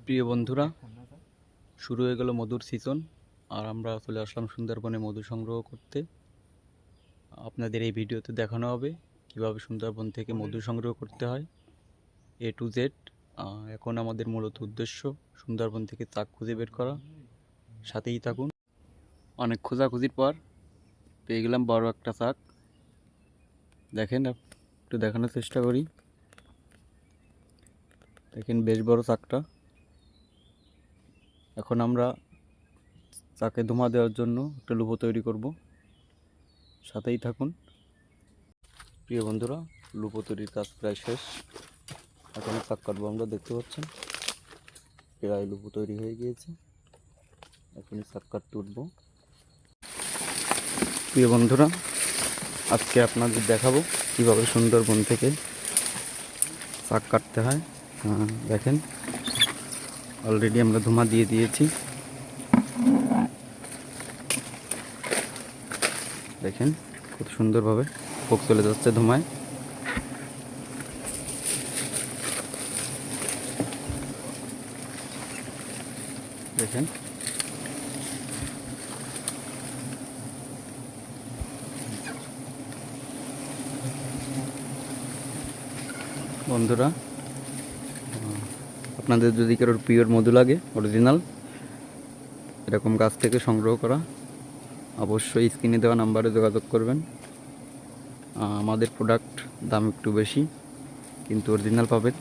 প্রিয় বন্ধুরা, শুরু হয়ে গেল মধুর সিজন। আর আমরা চলে আসলাম সুন্দরবনে মধু সংগ্রহ করতে। আপনাদের এই ভিডিওতে দেখানো হবে কিভাবে সুন্দরবন থেকে মধু সংগ্রহ করতে হয়, A to Z। এখন আমাদের মূলত উদ্দেশ্য সুন্দরবন থেকে চাক খুঁজে বের করা। সাথেই থাকুন। অনেক খোঁজাখুঁজির পর পেয়ে গেলাম বড় একটা চাক। দেখেন, একটু দেখানোর চেষ্টা করি। দেখেন, বেশ বড় চাকটা। এখন আমরা চাকে ধোঁয়া দেওয়ার জন্য একটা লুপো তৈরি করব। সাথেই থাকুন। প্রিয় বন্ধুরা, লুপো তৈরির কাজ প্রায় শেষ। এখন চাক কাটবো। আমরা দেখতে পাচ্ছেন প্রায় লুপো তৈরি হয়ে গিয়েছে। এখন চাক কাটতে উঠবো। প্রিয় বন্ধুরা, আজকে আপনাদের দেখাবো কিভাবে সুন্দরবন থেকে চাক কাটতে হয়। দেখেন, অলরেডি আমরা ধোঁয়া দিয়ে দিয়েছি। দেখেন খুব সুন্দরভাবে পোক চলে যাচ্ছে ধোঁয়ায়। দেখেন, বন্ধুরা, আপনাদের যদি কারোর পিওর মধু লাগে, অরিজিনাল এরকম গাছ থেকে সংগ্রহ করা, অবশ্যই স্ক্রিনে দেওয়া নাম্বারে যোগাযোগ করবেন। আমাদের প্রোডাক্ট দাম একটু বেশি, কিন্তু অরিজিনাল পাবেন।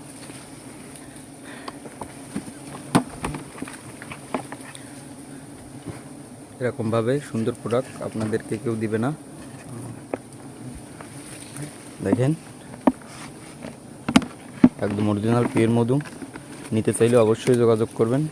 এরকমভাবে সুন্দর প্রোডাক্ট আপনাদেরকে কেউ দিবে না। দেখেন, একদম অরিজিনাল পিওর মধু। নিতে চাইলে অবশ্যই যোগাযোগ করবেন।